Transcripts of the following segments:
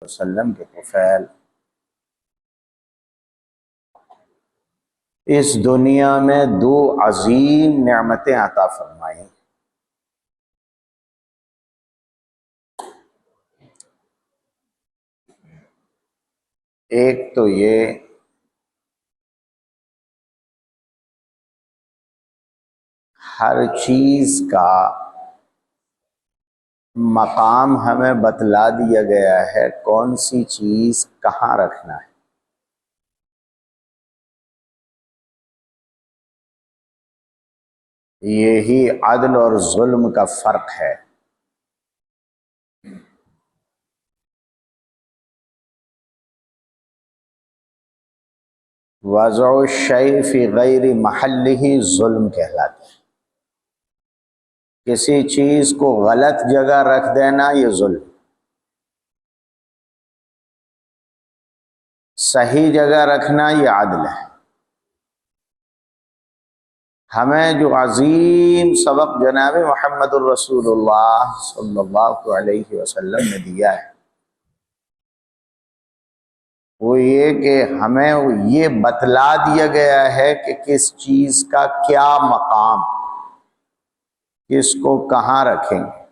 وسلم کے طفیل اس دنیا میں دو عظیم نعمتیں عطا فرمائیں۔ ایک تو یہ ہر چیز کا مقام ہمیں بتلا دیا گیا ہے، کون سی چیز کہاں رکھنا ہے۔ یہی عدل اور ظلم کا فرق ہے۔ وضع الشیء فی غیر محلہ ظلم کہلاتا ہے۔ کسی چیز کو غلط جگہ رکھ دینا یہ ظلم، صحیح جگہ رکھنا یہ عدل ہے۔ ہمیں جو عظیم سبق جناب محمد الرسول اللہ صلی اللہ علیہ وسلم نے دیا ہے وہ یہ کہ ہمیں یہ بتلا دیا گیا ہے کہ کس چیز کا کیا مقام، کس کو کہاں رکھیں گے۔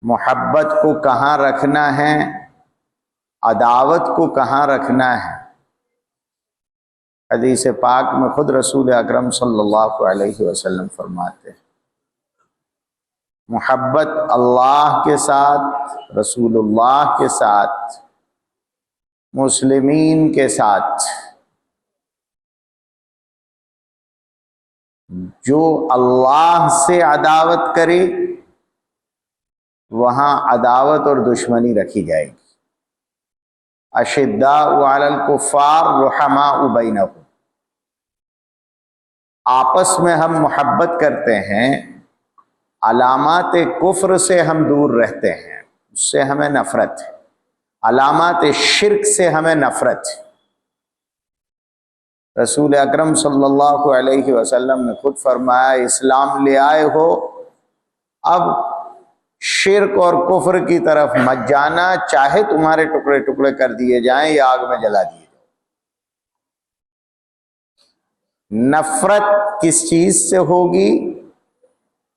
محبت کو کہاں رکھنا ہے، عداوت کو کہاں رکھنا ہے۔ حدیث پاک میں خود رسول اکرم صلی اللہ علیہ وسلم فرماتے ہیں محبت اللہ کے ساتھ، رسول اللہ کے ساتھ، مسلمین کے ساتھ، جو اللہ سے عداوت کرے وہاں عداوت اور دشمنی رکھی جائے گی۔ اشداء علی الکفار رحماء بینہم، آپس میں ہم محبت کرتے ہیں، علامات کفر سے ہم دور رہتے ہیں، اس سے ہمیں نفرت ہے، علامات شرک سے ہمیں نفرت ہے۔ رسول اکرم صلی اللہ علیہ وسلم نے خود فرمایا اسلام لے آئے ہو، اب شرک اور کفر کی طرف مت جانا، چاہے تمہارے ٹکڑے ٹکڑے کر دیے جائیں یا آگ میں جلا دیے جائیں۔ نفرت کس چیز سے ہوگی،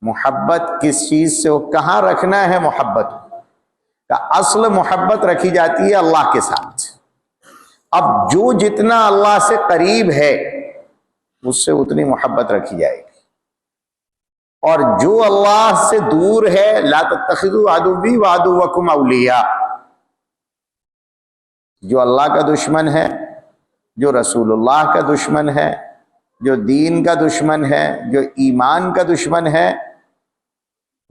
محبت کس چیز سے ہو، کہاں رکھنا ہے محبت کا اصل محبت رکھی جاتی ہے اللہ کے ساتھ۔ اب جو جتنا اللہ سے قریب ہے اس سے اتنی محبت رکھی جائے گی، اور جو اللہ سے دور ہے لا تتخذوا عدوی وعدوکم اولیاء، جو اللہ کا دشمن ہے، جو رسول اللہ کا دشمن ہے، جو دین کا دشمن ہے، جو ایمان کا دشمن ہے،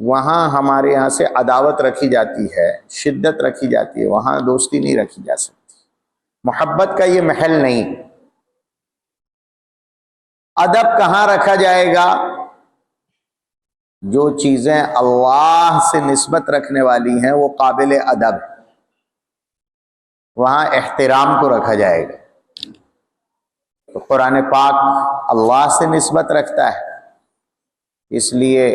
وہاں ہمارے یہاں سے عداوت رکھی جاتی ہے، شدت رکھی جاتی ہے، وہاں دوستی نہیں رکھی جا سکتی۔ محبت کا یہ محل نہیں۔ ادب کہاں رکھا جائے گا؟ جو چیزیں اللہ سے نسبت رکھنے والی ہیں وہ قابل ادب، وہاں احترام کو رکھا جائے گا۔ تو قرآن پاک اللہ سے نسبت رکھتا ہے، اس لیے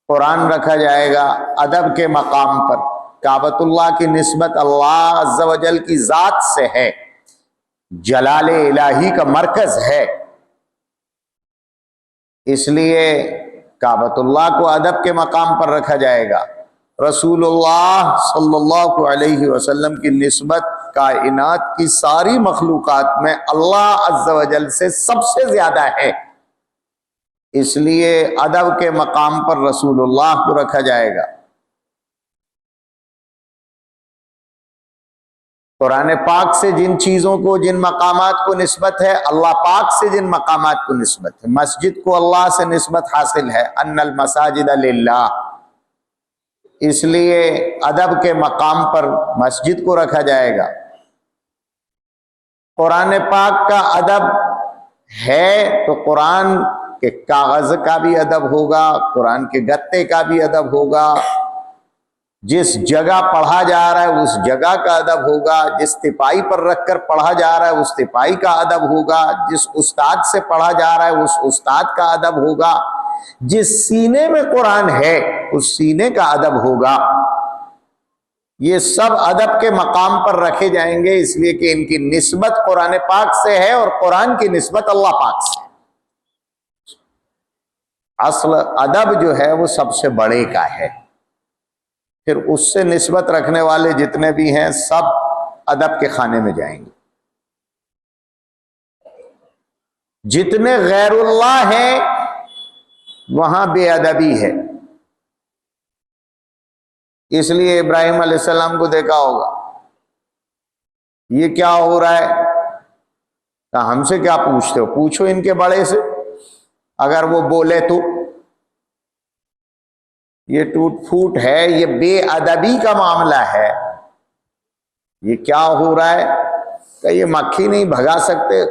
قرآن رکھا جائے گا ادب کے مقام پر۔ کعبۃ اللہ کی نسبت اللہ عز و جل کی ذات سے ہے، جلال الہی کا مرکز ہے، اس لیے کعبۃ اللہ کو ادب کے مقام پر رکھا جائے گا۔ رسول اللہ صلی اللہ علیہ وسلم کی نسبت کائنات کی ساری مخلوقات میں اللہ عز و جل سے سب سے زیادہ ہے، اس لیے ادب کے مقام پر رسول اللہ کو رکھا جائے گا۔ قرآن پاک سے جن چیزوں کو، جن مقامات کو نسبت ہے، اللہ پاک سے جن مقامات کو نسبت ہے، مسجد کو اللہ سے نسبت حاصل ہے، ان المساجد للہ، اس لیے ادب کے مقام پر مسجد کو رکھا جائے گا۔ قرآن پاک کا ادب ہے تو قرآن کے کاغذ کا بھی ادب ہوگا، قرآن کے گتے کا بھی ادب ہوگا، جس جگہ پڑھا جا رہا ہے اس جگہ کا ادب ہوگا، جس تپائی پر رکھ کر پڑھا جا رہا ہے اس تپائی کا ادب ہوگا، جس استاد سے پڑھا جا رہا ہے اس استاد کا ادب ہوگا۔ جس سینے میں قرآن ہے اس سینے کا ادب ہوگا. یہ سب ادب کے مقام پر رکھے جائیں گے، اس لیے کہ ان کی نسبت قرآن پاک سے ہے اور قرآن کی نسبت اللہ پاک سے. اصل ادب جو ہے وہ سب سے بڑے کا ہے، پھر اس سے نسبت رکھنے والے جتنے بھی ہیں سب ادب کے خانے میں جائیں گے. جتنے غیر اللہ ہیں وہاں بے ادبی ہے. اس لیے ابراہیم علیہ السلام کو دیکھا ہوگا، یہ کیا ہو رہا ہے؟ کہ ہم سے کیا پوچھتے ہو، پوچھو ان کے بڑے سے، اگر وہ بولے تو. یہ ٹوٹ پھوٹ ہے، یہ بے ادبی کا معاملہ ہے. یہ کیا ہو رہا ہے کہ یہ مکھی نہیں بھگا سکتے.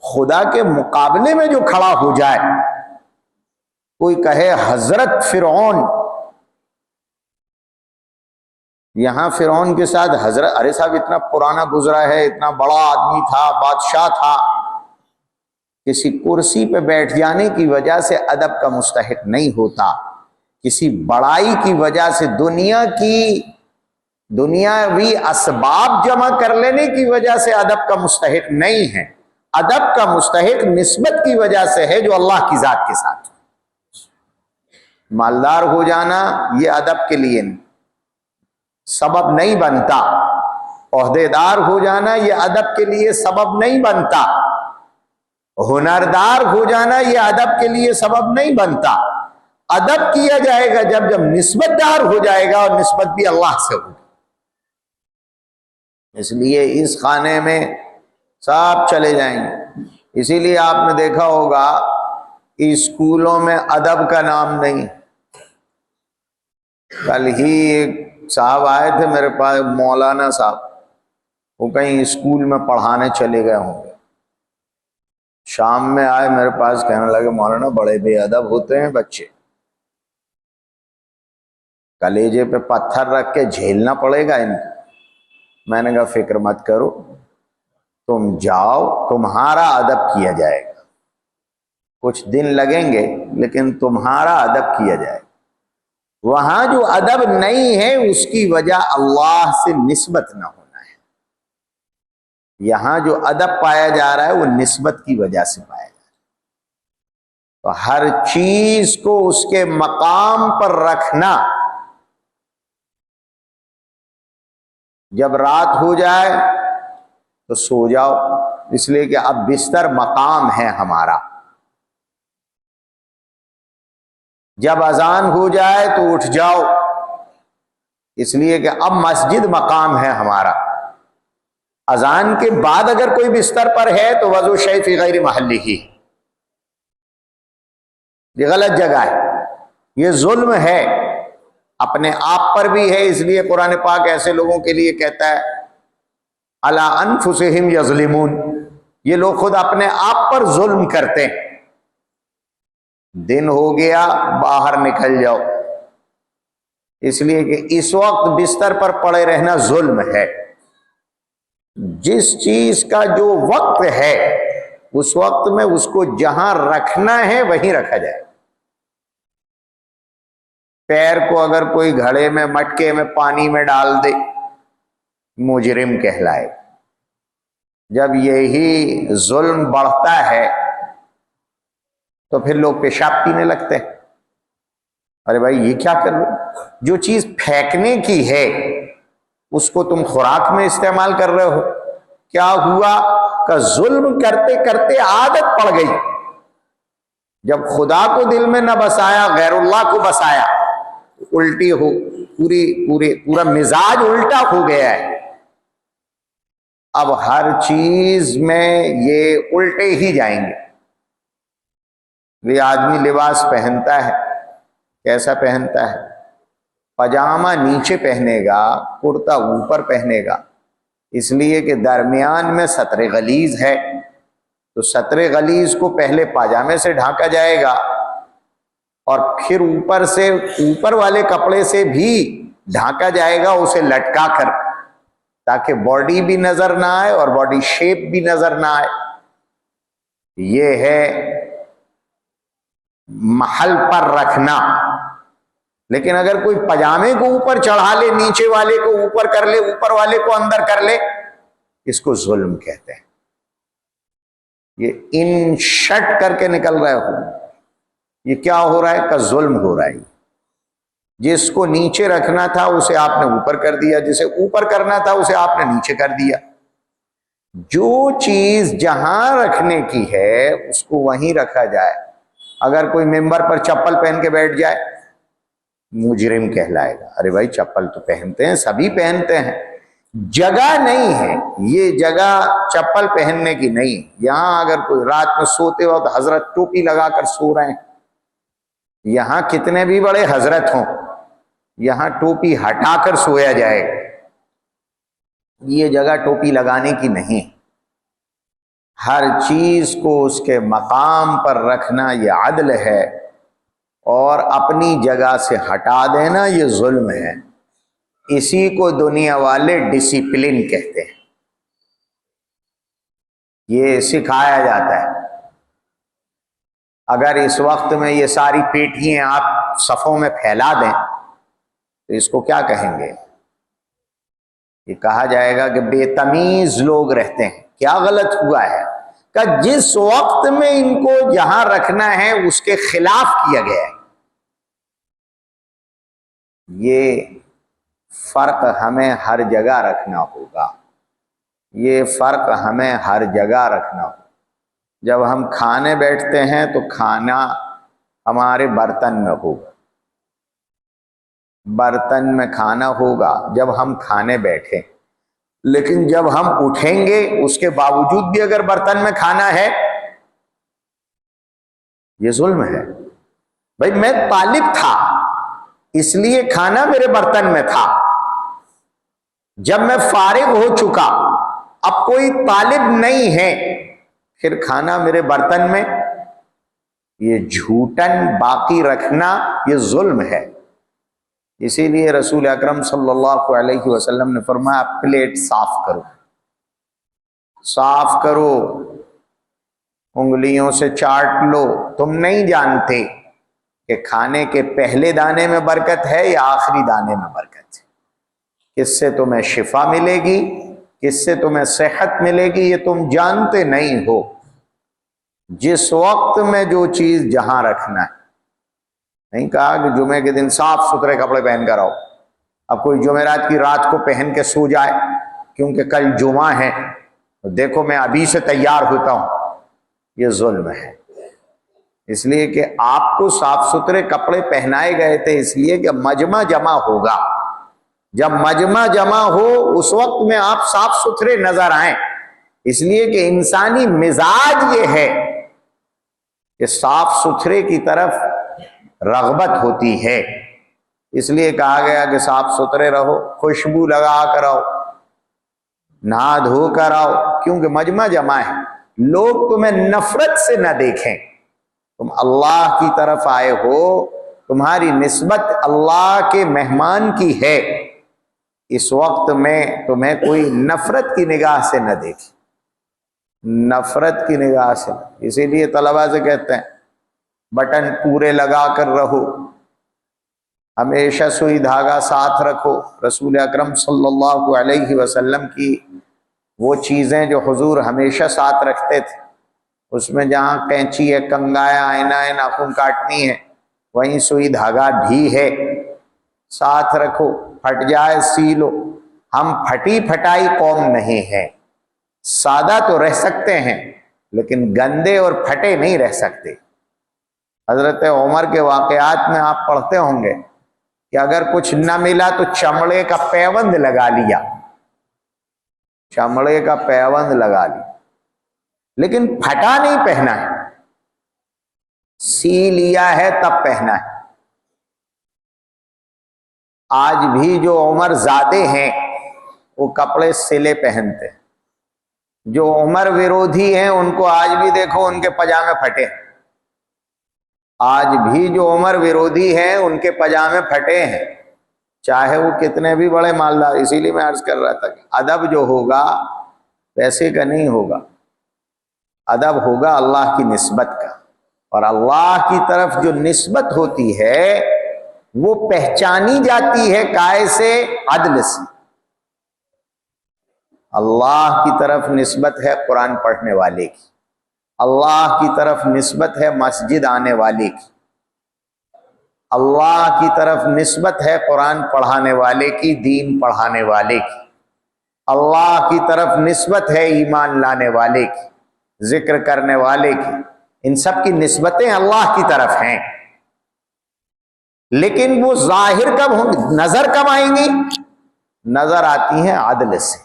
خدا کے مقابلے میں جو کھڑا ہو جائے، کوئی کہے حضرت فرعون، یہاں فرعون کے ساتھ حضرت، ارے صاحب اتنا پرانا گزرا ہے، اتنا بڑا آدمی تھا، بادشاہ تھا. کسی کرسی پہ بیٹھ جانے کی وجہ سے ادب کا مستحق نہیں ہوتا. کسی بڑائی کی وجہ سے، دنیاوی اسباب جمع کر لینے کی وجہ سے ادب کا مستحق نہیں ہے. ادب کا مستحق نسبت کی وجہ سے ہے جو اللہ کی ذات کے ساتھ. مالدار ہو جانا یہ ادب کے لیے سبب نہیں بنتا، عہدے دار ہو جانا یہ ادب کے لیے سبب نہیں بنتا، ہنردار ہو جانا یہ ادب کے لیے سبب نہیں بنتا. ادب کیا جائے گا جب نسبت دار ہو جائے گا، اور نسبت بھی اللہ سے ہوگی. اس لیے اس خانے میں سب چلے جائیں گے. اسی لیے آپ نے دیکھا ہوگا اسکولوں میں ادب کا نام نہیں. کل ہی ایک صاحب آئے تھے میرے پاس، مولانا صاحب، وہ کہیں اسکول میں پڑھانے چلے گئے ہوں گے. شام میں آئے میرے پاس، کہنے لگے مولانا بڑے بے ادب ہوتے ہیں بچے، کلیجے پہ پتھر رکھ کے جھیلنا پڑے گا ان کو. میں نے کہا فکر مت کرو، تم جاؤ، تمہارا ادب کیا جائے گا. کچھ دن لگیں گے لیکن تمہارا ادب کیا جائے گا. وہاں جو ادب نہیں ہے اس کی وجہ اللہ سے نسبت نہ ہونا ہے. یہاں جو ادب پایا جا رہا ہے وہ نسبت کی وجہ سے پایا جا رہا ہے. تو ہر چیز کو اس کے مقام پر رکھنا. جب رات ہو جائے تو سو جاؤ، اس لیے کہ اب بستر مقام ہے ہمارا. جب اذان ہو جائے تو اٹھ جاؤ، اس لیے کہ اب مسجد مقام ہے ہمارا. اذان کے بعد اگر کوئی بستر پر ہے تو وضو شیء فی غیر محلہ ہی، یہ غلط جگہ ہے، یہ ظلم ہے، اپنے آپ پر بھی ہے. اس لیے قرآن پاک ایسے لوگوں کے لیے کہتا ہے الا انفسہم یظلمون، یہ لوگ خود اپنے آپ پر ظلم کرتے ہیں. دن ہو گیا باہر نکل جاؤ، اس لیے کہ اس وقت بستر پر پڑے رہنا ظلم ہے. جس چیز کا جو وقت ہے اس وقت میں اس کو جہاں رکھنا ہے وہیں رکھا جائے. پیر کو اگر کوئی گھڑے میں، مٹکے میں، پانی میں ڈال دے، مجرم کہلائے. جب یہی ظلم بڑھتا ہے تو پھر لوگ پیشاب پینے لگتے ہیں. ارے بھائی یہ کیا کر رہے ہو؟ جو چیز پھینکنے کی ہے اس کو تم خوراک میں استعمال کر رہے ہو. کیا ہوا کہ ظلم کرتے کرتے عادت پڑ گئی. جب خدا کو دل میں نہ بسایا، غیر اللہ کو بسایا، الٹی ہو، پورا مزاج الٹا ہو گیا ہے. اب ہر چیز میں یہ الٹے ہی جائیں گے. یہ آدمی لباس پہنتا ہے، کیسا پہنتا ہے؟ پاجامہ نیچے پہنے گا، کرتا اوپر پہنے گا، اس لیے کہ درمیان میں سطر غلیظ ہے. تو سطر غلیظ کو پہلے پاجامے سے ڈھانکا جائے گا اور پھر اوپر سے، اوپر والے کپڑے سے بھی ڈھانکا جائے گا اسے لٹکا کر، تاکہ باڈی بھی نظر نہ آئے اور باڈی شیپ بھی نظر نہ آئے. یہ ہے محل پر رکھنا. لیکن اگر کوئی پجامے کو اوپر چڑھا لے، نیچے والے کو اوپر کر لے، اوپر والے کو اندر کر لے، اس کو ظلم کہتے ہیں. یہ ان شٹ کر کے نکل رہے ہو، یہ کیا ہو رہا ہے؟ کا ظلم ہو رہا ہے. جس کو نیچے رکھنا تھا اسے آپ نے اوپر کر دیا، جسے اوپر کرنا تھا اسے آپ نے نیچے کر دیا. جو چیز جہاں رکھنے کی ہے اس کو وہیں رکھا جائے. اگر کوئی ممبر پر چپل پہن کے بیٹھ جائے، مجرم کہلائے گا. ارے بھائی چپل تو پہنتے ہیں، سبھی پہنتے ہیں، جگہ نہیں ہے، یہ جگہ چپل پہننے کی نہیں. یہاں اگر کوئی رات میں سوتے وقت حضرت ٹوپی لگا کر سو رہے ہیں، یہاں کتنے بھی بڑے حضرت ہوں، یہاں ٹوپی ہٹا کر سویا جائے. یہ جگہ ٹوپی لگانے کی نہیں. ہر چیز کو اس کے مقام پر رکھنا یہ عدل ہے، اور اپنی جگہ سے ہٹا دینا یہ ظلم ہے. اسی کو دنیا والے ڈسپلن کہتے ہیں. یہ سکھایا جاتا ہے. اگر اس وقت میں یہ ساری پیٹیاں آپ صفوں میں پھیلا دیں تو اس کو کیا کہیں گے؟ یہ کہا جائے گا کہ بے تمیز لوگ رہتے ہیں. کیا غلط ہوا ہے کہ جس وقت میں ان کو جہاں رکھنا ہے اس کے خلاف کیا گیا ہے. یہ فرق ہمیں ہر جگہ رکھنا ہوگا. یہ فرق ہمیں ہر جگہ رکھنا ہوگا. جب ہم کھانے بیٹھتے ہیں تو کھانا ہمارے برتن میں ہوگا، برتن میں کھانا ہوگا جب ہم کھانے بیٹھیں. لیکن جب ہم اٹھیں گے اس کے باوجود بھی اگر برتن میں کھانا ہے، یہ ظلم ہے. بھائی میں طالب تھا اس لیے کھانا میرے برتن میں تھا. جب میں فارغ ہو چکا، اب کوئی طالب نہیں ہے، پھر کھانا میرے برتن میں. یہ جھوٹن باقی رکھنا یہ ظلم ہے. اسی لیے رسول اکرم صلی اللہ علیہ وسلم نے فرمایا پلیٹ صاف کرو، صاف کرو، انگلیوں سے چاٹ لو. تم نہیں جانتے کہ کھانے کے پہلے دانے میں برکت ہے یا آخری دانے میں برکت ہے. کس سے تمہیں شفا ملے گی، کس سے تمہیں صحت ملے گی، یہ تم جانتے نہیں ہو. جس وقت میں جو چیز جہاں رکھنا ہے. نہیں کہا کہ جمعے کے دن صاف ستھرے کپڑے پہن کر آؤ. اب کوئی جمعرات کی رات کو پہن کے سو جائے کیونکہ کل جمعہ ہے، دیکھو میں ابھی سے تیار ہوتا ہوں، یہ ظلم ہے. اس لیے کہ آپ کو صاف ستھرے کپڑے پہنائے گئے تھے اس لیے کہ مجمع جمع ہوگا. جب مجمع جمع ہو اس وقت میں آپ صاف ستھرے نظر آئیں. اس لیے کہ انسانی مزاج یہ ہے کہ صاف ستھرے کی طرف رغبت ہوتی ہے. اس لیے کہا گیا کہ صاف ستھرے رہو، خوشبو لگا کر آؤ، نہا دھو کر آؤ، کیونکہ مجمع جمع ہے. لوگ تمہیں نفرت سے نہ دیکھیں. تم اللہ کی طرف آئے ہو، تمہاری نسبت اللہ کے مہمان کی ہے. اس وقت میں تمہیں کوئی نفرت کی نگاہ سے نہ دیکھے، نفرت کی نگاہ سے. اسی لیے طلباء سے کہتے ہیں بٹن پورے لگا کر رہو، ہمیشہ سوئی دھاگا ساتھ رکھو. رسول اکرم صلی اللہ علیہ وسلم کی وہ چیزیں جو حضور ہمیشہ ساتھ رکھتے تھے، اس میں جہاں کینچی ہے، کنگا ہے، آئینہ ہے، ناخن کاٹنی ہے، وہیں سوئی دھاگا بھی ہے، ساتھ رکھو. پھٹ جائے سی لو. ہم پھٹی پھٹائی قوم نہیں ہے. سادہ تو رہ سکتے ہیں لیکن گندے اور پھٹے نہیں رہ سکتے. حضرت عمر کے واقعات میں آپ پڑھتے ہوں گے کہ اگر کچھ نہ ملا تو چمڑے کا پیوند لگا لیا، چمڑے کا پیوند لگا لیا، لیکن پھٹا نہیں پہنا ہے، سی لیا ہے تب پہنا ہے. آج بھی جو عمر زادے ہیں وہ کپڑے سلے پہنتے ہیں. جو عمر ورودھی ہیں ان کو آج بھی دیکھو ان کے پجامے پھٹے. آج بھی جو عمر ورودھی ہیں ان کے پجامے پھٹے ہیں، چاہے وہ کتنے بھی بڑے مالدار. اسی لیے میں عرض کر رہا تھا کہ ادب جو ہوگا پیسے کا نہیں ہوگا، ادب ہوگا اللہ کی نسبت کا. اور اللہ کی طرف جو نسبت ہوتی ہے وہ پہچانی جاتی ہے کائے سے؟ عدل سے۔ اللہ کی طرف نسبت ہے قرآن پڑھنے والے کی، اللہ کی طرف نسبت ہے مسجد آنے والے کی، اللہ کی طرف نسبت ہے قرآن پڑھانے والے کی، دین پڑھانے والے کی، اللہ کی طرف نسبت ہے ایمان لانے والے کی، ذکر کرنے والے کی۔ ان سب کی نسبتیں اللہ کی طرف ہیں، لیکن وہ ظاہر کب ہوں گی؟ نظر کب آئیں گی؟ نظر آتی ہیں عدل سے۔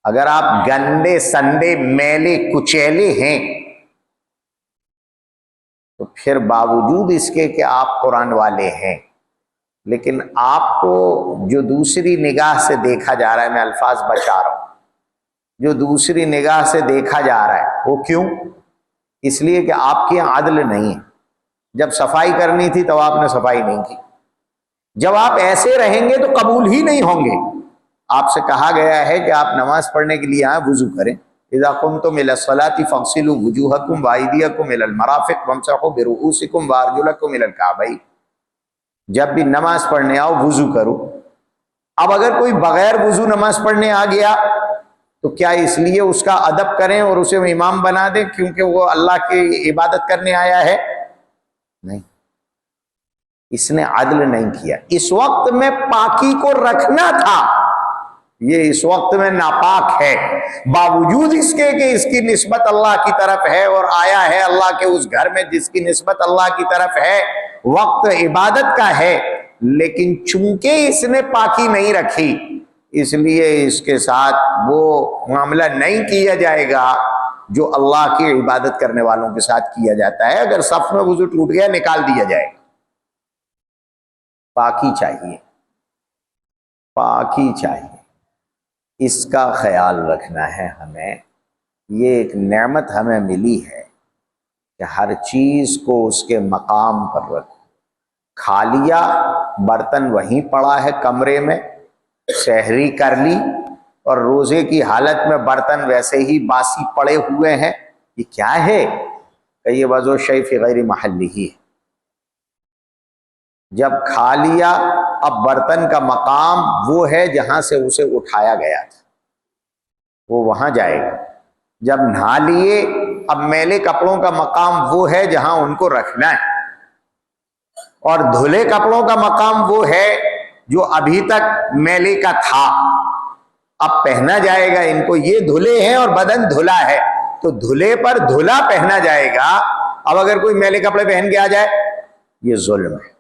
اگر آپ گندے سندے میلے کچیلے ہیں تو پھر باوجود اس کے کہ آپ قرآن والے ہیں، لیکن آپ کو جو دوسری نگاہ سے دیکھا جا رہا ہے، میں الفاظ بچا رہا ہوں، جو دوسری نگاہ سے دیکھا جا رہا ہے وہ کیوں؟ اس لیے کہ آپ کے یہاں عدل نہیں ہے۔ جب صفائی کرنی تھی تو آپ نے صفائی نہیں کی۔ جب آپ ایسے رہیں گے تو قبول ہی نہیں ہوں گے۔ آپ سے کہا گیا ہے کہ آپ نماز پڑھنے کے لیے آئیں، وضو کریں۔ اذا قمتم الى الصلاة فاغسلوا وجوهكم وايديكم الى المرافق وامسحوا برؤوسكم وارجلكم الى الكعبين۔ جب بھی نماز پڑھنے آؤ وضو کرو۔ اب اگر کوئی بغیر وضو نماز پڑھنے آ گیا تو کیا اس لیے اس کا ادب کریں اور اسے امام بنا دیں کیونکہ وہ اللہ کی عبادت کرنے آیا ہے؟ نہیں، اس نے عدل نہیں کیا۔ اس وقت میں پاکی کو رکھنا تھا، یہ اس وقت میں ناپاک ہے، باوجود اس کے کہ اس کی نسبت اللہ کی طرف ہے اور آیا ہے اللہ کے اس گھر میں جس کی نسبت اللہ کی طرف ہے، وقت عبادت کا ہے، لیکن چونکہ اس نے پاکی نہیں رکھی اس لیے اس کے ساتھ وہ معاملہ نہیں کیا جائے گا جو اللہ کی عبادت کرنے والوں کے ساتھ کیا جاتا ہے۔ اگر صف میں وضو ٹوٹ گیا نکال دیا جائے گا۔ پاکی چاہیے، پاکی چاہیے، اس کا خیال رکھنا ہے ہمیں۔ یہ ایک نعمت ہمیں ملی ہے کہ ہر چیز کو اس کے مقام پر رکھو۔ کھا لیا، برتن وہیں پڑا ہے کمرے میں، سحری کر لی اور روزے کی حالت میں برتن ویسے ہی باسی پڑے ہوئے ہیں، یہ کیا ہے؟ کہ یہ وضع شیء فی غیر محلہ ہے۔ جب کھا لیا اب برتن کا مقام وہ ہے جہاں سے اسے اٹھایا گیا تھا، وہ وہاں جائے گا۔ جب نہا لیے اب میلے کپڑوں کا مقام وہ ہے جہاں ان کو رکھنا ہے، اور دھلے کپڑوں کا مقام وہ ہے جو ابھی تک میلے کا تھا، اب پہنا جائے گا ان کو۔ یہ دھلے ہیں اور بدن دھلا ہے تو دھلے پر دھلا پہنا جائے گا۔ اب اگر کوئی میلے کپڑے پہن کے آ جائے یہ ظلم ہے۔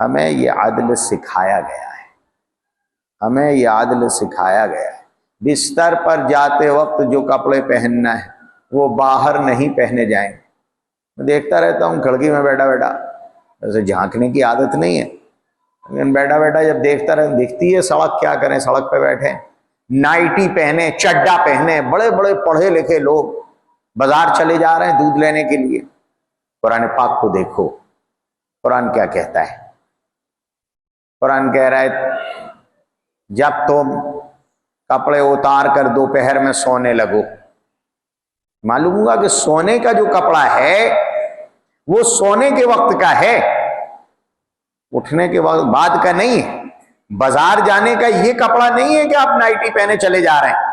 ہمیں یہ عدل سکھایا گیا ہے، ہمیں یہ عدل سکھایا گیا ہے۔ بستر پر جاتے وقت جو کپڑے پہننا ہے وہ باہر نہیں پہنے جائیں۔ میں دیکھتا رہتا ہوں کھڑکی میں بیٹھا بیٹھا، ویسے جھانکنے کی عادت نہیں ہے لیکن بیٹھا بیٹھا جب دیکھتا رہتا، دکھتی ہے سڑک، کیا کریں، سڑک پہ بیٹھے نائٹی پہنے، چڈا پہنے، بڑے بڑے پڑھے لکھے لوگ بازار چلے جا رہے ہیں دودھ لینے کے لیے۔ قرآن پاک کو دیکھو، قرآن کیا کہتا ہے؟ قرآن کہہ رہا ہے جب تم کپڑے اتار کر دوپہر میں سونے لگو، معلوم ہوا کہ سونے کا جو کپڑا ہے وہ سونے کے وقت کا ہے، اٹھنے کے وقت بعد کا نہیں ہے۔ بازار جانے کا یہ کپڑا نہیں ہے کہ آپ نائٹی پہنے چلے جا رہے ہیں۔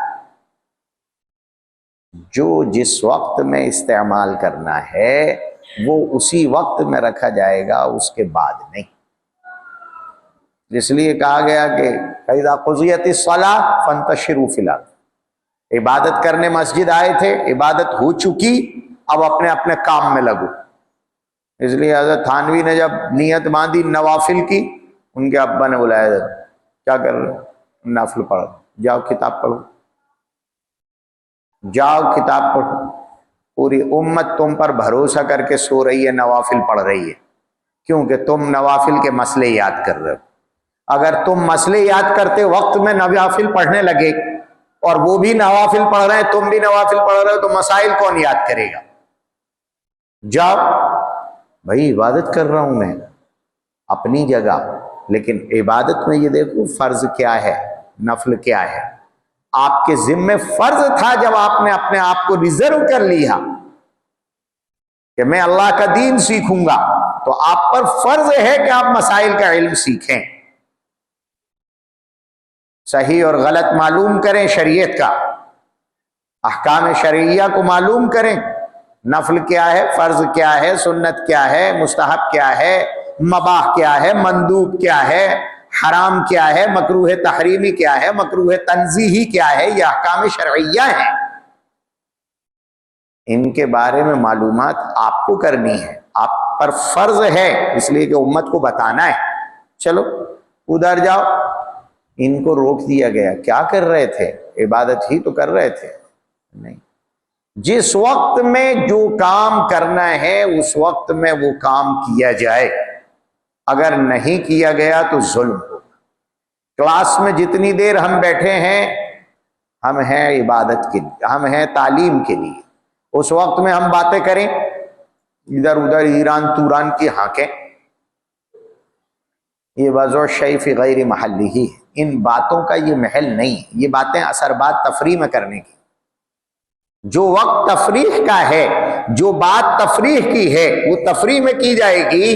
جو جس وقت میں استعمال کرنا ہے وہ اسی وقت میں رکھا جائے گا، اس کے بعد نہیں۔ اس لیے کہا گیا کہ فَإِذَا قُضِيَتِ الصَّلَاةُ فَانتَشِرُوا فِي الْأَرْضِ، عبادت کرنے مسجد آئے تھے، عبادت ہو چکی، اب اپنے اپنے کام میں لگو۔ اس لیے حضرت تھانوی نے جب نیت باندھی نوافل کی، ان کے ابا نے بلایا، کیا کر رہے ہو؟ نافل پڑھو، جاؤ کتاب پڑھو، جاؤ کتاب پڑھو۔ پوری امت تم پر بھروسہ کر کے سو رہی ہے، نوافل پڑھ رہی ہے، کیونکہ تم نوافل کے مسئلے یاد کر رہے ہو۔ اگر تم مسئلے یاد کرتے وقت میں نوافل پڑھنے لگے اور وہ بھی نوافل پڑھ رہے ہیں، تم بھی نوافل پڑھ رہے ہو، تو مسائل کون یاد کرے گا؟ جاؤ بھائی، عبادت کر رہا ہوں میں اپنی جگہ، لیکن عبادت میں یہ دیکھو فرض کیا ہے، نفل کیا ہے۔ آپ کے ذمے فرض تھا جب آپ نے اپنے آپ کو ریزرو کر لیا، کہ میں اللہ کا دین سیکھوں گا، تو آپ پر فرض ہے کہ آپ مسائل کا علم سیکھیں، صحیح اور غلط معلوم کریں، شریعت کا احکام شرعیہ کو معلوم کریں، نفل کیا ہے، فرض کیا ہے، سنت کیا ہے، مستحب کیا ہے، مباح کیا ہے، مندوب کیا ہے، حرام کیا ہے، مکروہ تحریمی کیا ہے، مکروہ تنزیہی کیا ہے، یہ احکام شرعیہ ہیں، ان کے بارے میں معلومات آپ کو کرنی ہے، آپ پر فرض ہے، اس لیے کہ امت کو بتانا ہے۔ چلو ادھر جاؤ، ان کو روک دیا گیا، کیا کر رہے تھے؟ عبادت ہی تو کر رہے تھے، نہیں، جس وقت میں جو کام کرنا ہے اس وقت میں وہ کام کیا جائے، اگر نہیں کیا گیا تو ظلم ہو۔ کلاس میں جتنی دیر ہم بیٹھے ہیں، ہم ہیں عبادت کے لیے، ہم ہیں تعلیم کے لیے، اس وقت میں ہم باتیں کریں، ادھر ادھر ایران توران کی ہانکیں، یہ وضع شیء فی غیر محلہ، ان باتوں کا یہ محل نہیں ہے، یہ باتیں اثر بات تفریح میں کرنے کی، جو وقت تفریح کا ہے، جو بات تفریح کی ہے وہ تفریح میں کی جائے گی،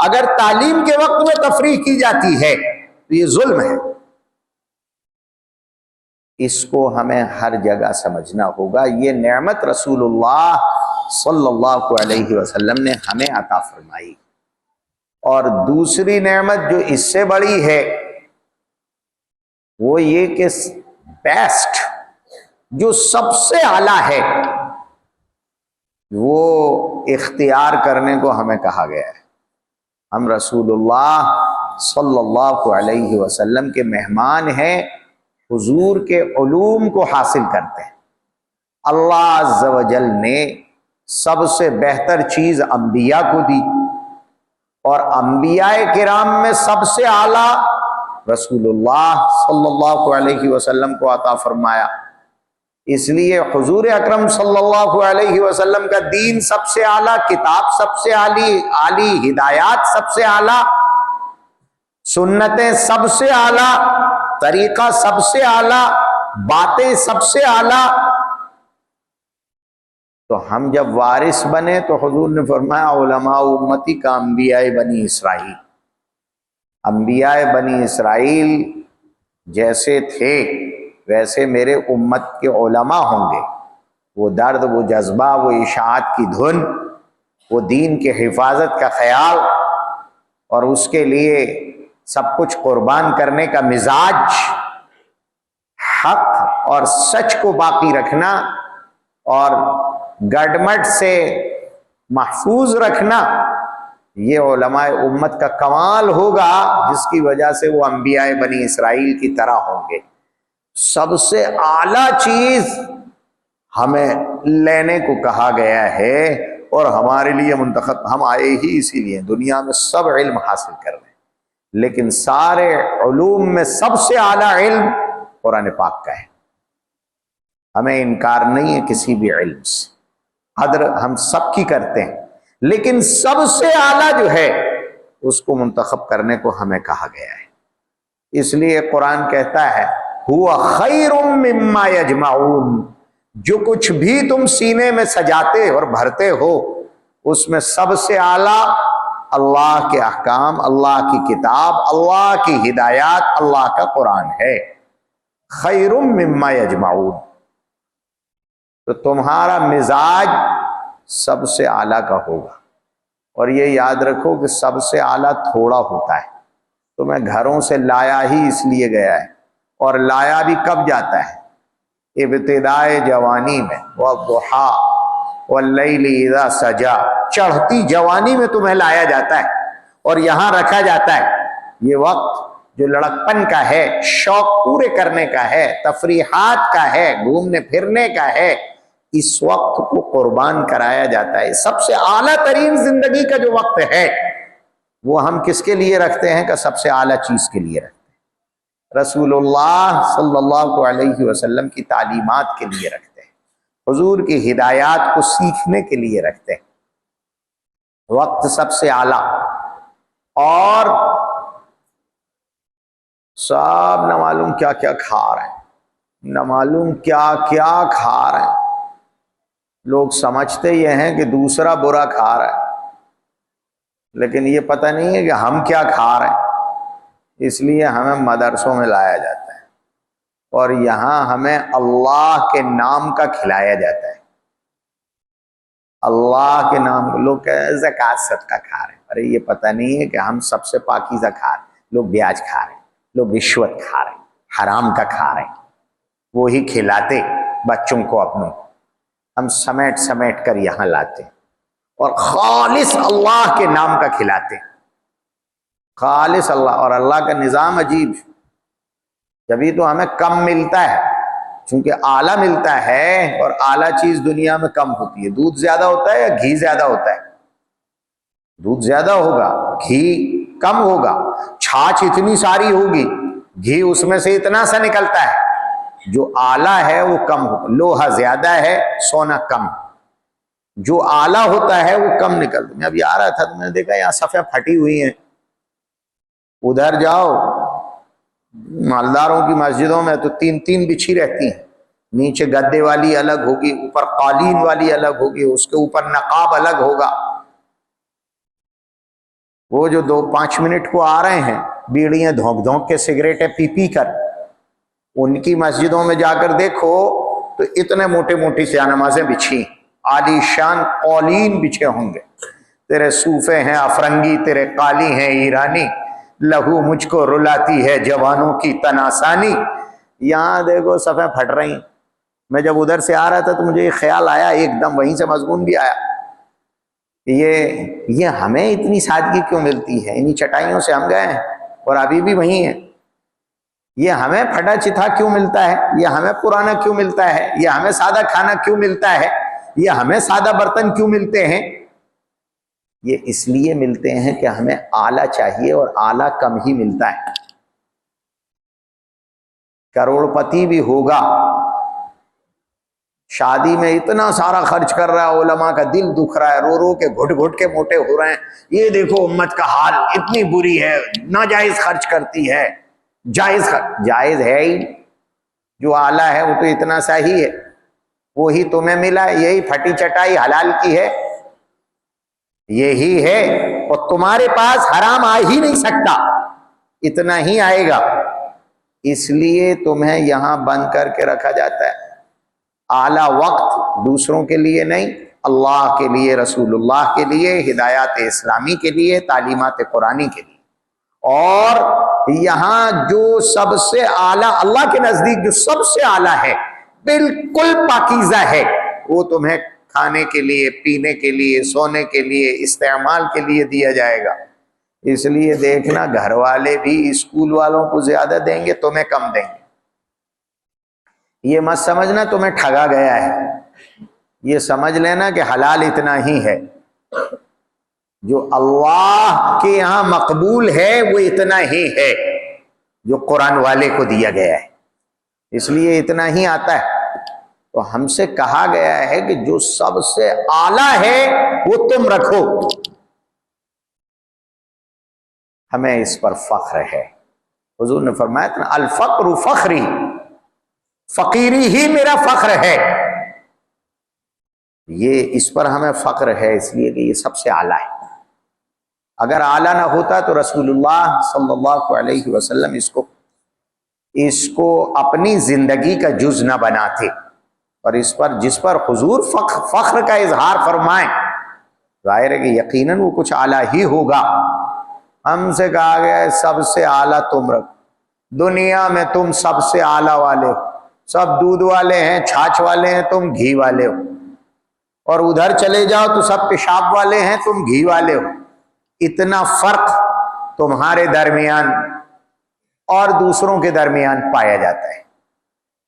اگر تعلیم کے وقت میں تفریح کی جاتی ہے تو یہ ظلم ہے، اس کو ہمیں ہر جگہ سمجھنا ہوگا، یہ نعمت رسول اللہ صلی اللہ علیہ وسلم نے ہمیں عطا فرمائی، اور دوسری نعمت جو اس سے بڑی ہے وہ یہ کہ بیسٹ، جو سب سے اعلیٰ ہے، وہ اختیار کرنے کو ہمیں کہا گیا ہے۔ ہم رسول اللہ صلی اللہ علیہ وسلم کے مہمان ہیں، حضور کے علوم کو حاصل کرتے ہیں۔ اللہ عز و جل نے سب سے بہتر چیز انبیاء کو دی، اور انبیاء کرام میں سب سے اعلیٰ رسول اللہ صلی اللہ علیہ وسلم کو عطا فرمایا، اس لیے حضور اکرم صلی اللہ علیہ وسلم کا دین سب سے اعلیٰ، کتاب سب سے اعلیٰ، ہدایات سب سے اعلیٰ، سنتیں سب سے اعلیٰ، طریقہ سب سے اعلیٰ، باتیں سب سے اعلیٰ۔ تو ہم جب وارث بنے تو حضور نے فرمایا علماء امتی کا انبیاء بنی اسرائیل، انبیاء بنی اسرائیل جیسے تھے ویسے میرے امت کے علماء ہوں گے، وہ درد، وہ جذبہ، وہ اشاعت کی دھن، وہ دین کے حفاظت کا خیال، اور اس کے لیے سب کچھ قربان کرنے کا مزاج، حق اور سچ کو باقی رکھنا اور گڈمٹ سے محفوظ رکھنا، یہ علماء امت کا کمال ہوگا، جس کی وجہ سے وہ انبیاء بنی اسرائیل کی طرح ہوں گے۔ سب سے اعلیٰ چیز ہمیں لینے کو کہا گیا ہے، اور ہمارے لیے منتخب، ہم آئے ہی اسی لیے، دنیا میں سب علم حاصل کر رہے ہیں، لیکن سارے علوم میں سب سے اعلیٰ علم قرآن پاک کا ہے، ہمیں انکار نہیں ہے کسی بھی علم سے، قدر ہم سب کی کرتے ہیں، لیکن سب سے اعلیٰ جو ہے اس کو منتخب کرنے کو ہمیں کہا گیا ہے۔ اس لیے قرآن کہتا ہے ہوا خیر مما یجمعون، جو کچھ بھی تم سینے میں سجاتے اور بھرتے ہو اس میں سب سے اعلیٰ اللہ کے احکام، اللہ کی کتاب، اللہ کی ہدایات، اللہ کا قرآن ہے، خیر مما یجمعون۔ تو تمہارا مزاج سب سے اعلیٰ کا ہوگا، اور یہ یاد رکھو کہ سب سے اعلیٰ تھوڑا ہوتا ہے، تو میں گھروں سے لایا ہی اس لیے گیا ہے، اور لایا بھی کب جاتا ہے؟ ابتدائے جوانی میں، والضحیٰ واللیل اذا سجا، چڑھتی جوانی میں تمہیں لایا جاتا ہے اور یہاں رکھا جاتا ہے۔ یہ وقت جو لڑکپن کا ہے، شوق پورے کرنے کا ہے، تفریحات کا ہے، گھومنے پھرنے کا ہے، اس وقت کو قربان کرایا جاتا ہے۔ سب سے اعلیٰ ترین زندگی کا جو وقت ہے وہ ہم کس کے لیے رکھتے ہیں؟ کہ سب سے اعلیٰ چیز کے لیے رکھتے ہیں، رسول اللہ صلی اللہ علیہ وسلم کی تعلیمات کے لیے رکھتے ہیں، حضور کی ہدایات کو سیکھنے کے لیے رکھتے ہیں، وقت سب سے اعلیٰ۔ اور سب نہ معلوم کیا کیا کھا رہے ہیں، نہ معلوم کیا کیا کھا رہے ہیں، لوگ سمجھتے یہ ہیں کہ دوسرا برا کھا رہا ہے، لیکن یہ پتہ نہیں ہے کہ ہم کیا کھا رہے ہیں۔ اس لیے ہمیں مدرسوں میں لایا جاتا ہے اور یہاں ہمیں اللہ کے نام کا کھلایا جاتا ہے۔ اللہ کے نام کو لوگ کہتے ہیں زکوٰۃ صدقہ کھا رہے ہیں، ارے یہ پتہ نہیں ہے کہ ہم سب سے پاکیزہ کھا رہے ہیں۔ لوگ بیاج کھا رہے ہیں، لوگ رشوت کھا رہے ہیں، حرام کا کھا رہے ہیں، وہی کھلاتے بچوں کو اپنوں، ہم سمیٹ سمیٹ کر یہاں لاتے اور خالص اللہ کے نام کا کھلاتے، خالص اللہ۔ اور اللہ کا نظام عجیب، جبھی تو ہمیں کم ملتا ہے، چونکہ اعلیٰ ملتا ہے، اور اعلیٰ چیز دنیا میں کم ہوتی ہے۔ دودھ زیادہ ہوتا ہے یا گھی زیادہ ہوتا ہے؟ دودھ زیادہ ہوگا، گھی کم ہوگا۔ چھاچھ اتنی ساری ہوگی، گھی اس میں سے اتنا سا نکلتا ہے۔ جو اعلیٰ ہے وہ کم ہوگا، لوہا زیادہ ہے، سونا کم۔ جو اعلیٰ ہوتا ہے وہ کم نکلتا ہے۔ میں ابھی آ رہا تھا تو میں نے دیکھا یہاں صفیں پھٹی ہوئی ہیں، ادھر جاؤ مالداروں کی مسجدوں میں تو تین تین بچھی رہتی ہیں، نیچے گدے والی الگ ہوگی، اوپر قالین والی الگ ہوگی، اس کے اوپر نقاب الگ ہوگا۔ وہ جو 2-5 منٹ کو آ رہے ہیں بیڑیاں دھونک دھونک کے، سگریٹیں پی پی کر، ان کی مسجدوں میں جا کر دیکھو تو اتنے موٹے موٹی سی نمازیں بچھی، عالی شان قالین بچھے ہوں گے۔ تیرے صوفے ہیں افرنگی، تیرے قالی ہیں ایرانی، لہو مجھ کو رلاتی ہے جوانوں کی تناسانی۔ یہاں دیکھو صفیں پھٹ رہی ہیں۔ میں جب ادھر سے آ رہا تھا تو مجھے یہ خیال آیا، ایک دم وہیں سے مضمون بھی آیا، یہ ہمیں اتنی سادگی کیوں ملتی ہے؟ انہی چٹائیوں سے ہم گئے ہیں اور ابھی بھی وہیں ہیں۔ یہ ہمیں پھٹا چتھا کیوں ملتا ہے؟ یہ ہمیں پرانا کیوں ملتا ہے؟ یہ ہمیں سادہ کھانا کیوں ملتا ہے؟ یہ ہمیں سادہ برتن کیوں ملتے ہیں؟ یہ اس لیے ملتے ہیں کہ ہمیں اعلیٰ چاہیے، اور اعلیٰ کم ہی ملتا ہے۔ کروڑ پتی بھی ہوگا، شادی میں اتنا سارا خرچ کر رہا ہے، علماء کا دل دکھ رہا ہے، رو رو کے گھٹ گھٹ کے موٹے ہو رہے ہیں، یہ دیکھو امت کا حال اتنی بری ہے، ناجائز خرچ کرتی ہے۔ جائز ہے ہی، جو اعلیٰ ہے وہ تو اتنا سا ہی ہے، وہی تمہیں ملا ہے، یہی پھٹی چٹائی حلال کی ہے، یہی ہے، اور تمہارے پاس حرام آ ہی نہیں سکتا، اتنا ہی آئے گا، اس لیے تمہیں یہاں بند کر کے رکھا جاتا ہے۔ اعلیٰ وقت دوسروں کے لیے نہیں، اللہ کے لیے، رسول اللہ کے لیے، ہدایات اسلامی کے لیے، تعلیمات قرآنی کے لیے۔ اور یہاں جو سب سے اعلیٰ، اللہ کے نزدیک جو سب سے اعلیٰ ہے، بالکل پاکیزہ ہے، وہ تمہیں کھانے کے لیے، پینے کے لیے، سونے کے لیے، استعمال کے لیے دیا جائے گا۔ اس لیے دیکھنا گھر والے بھی اسکول والوں کو زیادہ دیں گے، تمہیں کم دیں گے۔ یہ مت سمجھنا تمہیں ٹھگا گیا ہے، یہ سمجھ لینا کہ حلال اتنا ہی ہے، جو اللہ کے یہاں مقبول ہے وہ اتنا ہی ہے جو قرآن والے کو دیا گیا ہے، اس لیے اتنا ہی آتا ہے۔ تو ہم سے کہا گیا ہے کہ جو سب سے اعلیٰ ہے وہ تم رکھو، ہمیں اس پر فخر ہے۔ حضور نے فرمایا تھا الفقر فخری، فقیری ہی میرا فخر ہے، یہ اس پر ہمیں فخر ہے، اس لیے کہ یہ سب سے اعلیٰ ہے۔ اگر اعلیٰ نہ ہوتا تو رسول اللہ صلی اللہ علیہ وسلم اس کو اپنی زندگی کا جز نہ بناتے، اور اس پر جس پر حضور فخر کا اظہار فرمائیں، ظاہر ہے کہ یقیناً وہ کچھ اعلیٰ ہی ہوگا۔ ہم سے کہا گیا ہے سب سے اعلیٰ تم رکھ، دنیا میں تم سب سے اعلیٰ والے ہو، سب دودھ والے ہیں، چھاچھ والے ہیں، تم گھی والے ہو، اور ادھر چلے جاؤ تو سب پیشاب والے ہیں، تم گھی والے ہو۔ اتنا فرق تمہارے درمیان اور دوسروں کے درمیان پایا جاتا ہے۔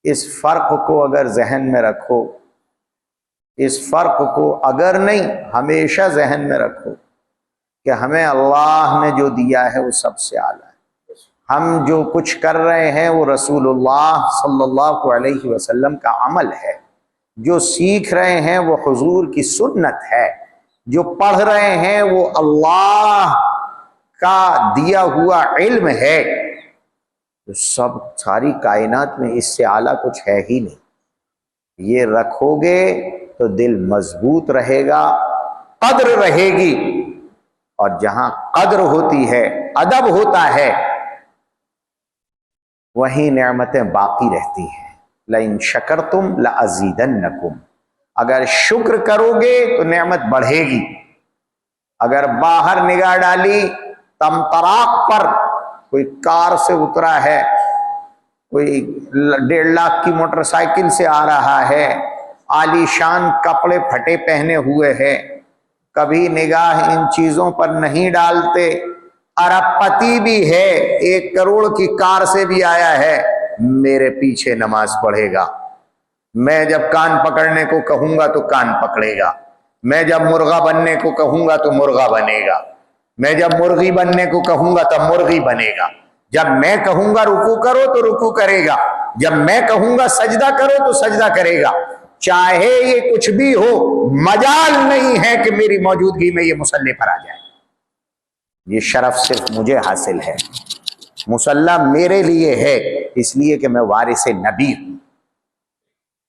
اس فرق کو اگر ذہن میں رکھو، اس فرق کو اگر نہیں ہمیشہ ذہن میں رکھو کہ ہمیں اللہ نے جو دیا ہے وہ سب سے اعلیٰ ہے، ہم جو کچھ کر رہے ہیں وہ رسول اللہ صلی اللہ علیہ وسلم کا عمل ہے، جو سیکھ رہے ہیں وہ حضور کی سنت ہے، جو پڑھ رہے ہیں وہ اللہ کا دیا ہوا علم ہے، تو ساری کائنات میں اس سے اعلیٰ کچھ ہے ہی نہیں۔ یہ رکھو گے تو دل مضبوط رہے گا، قدر رہے گی، اور جہاں قدر ہوتی ہے، ادب ہوتا ہے، وہیں نعمتیں باقی رہتی ہیں۔ لَإِن شَكَرْتُمْ لَأَزِيدَنَّكُمْ، اگر شکر کرو گے تو نعمت بڑھے گی۔ اگر باہر نگاہ ڈالی، تمطراق پر کوئی کار سے اترا ہے، کوئی 1.5 لاکھ کی موٹر سائیکل سے آ رہا ہے، عالی شان کپڑے پھٹے پہنے ہوئے ہے، کبھی نگاہ ان چیزوں پر نہیں ڈالتے، ارب پتی بھی ہے، 1 کروڑ کی کار سے بھی آیا ہے، میرے پیچھے نماز پڑھے گا، میں جب کان پکڑنے کو کہوں گا تو کان پکڑے گا، میں جب مرغا بننے کو کہوں گا تو مرغا بنے گا، میں جب مرغی بننے کو کہوں گا تو مرغی بنے گا، جب میں کہوں گا رکوع کرو تو رکوع کرے گا، جب میں کہوں گا سجدہ کرو تو سجدہ کرے گا، چاہے یہ کچھ بھی ہو، مجال نہیں ہے کہ میری موجودگی میں یہ مصلی پر آ جائے۔ یہ شرف صرف مجھے حاصل ہے، مصلی میرے لیے ہے، اس لیے کہ میں وارث نبی ہوں،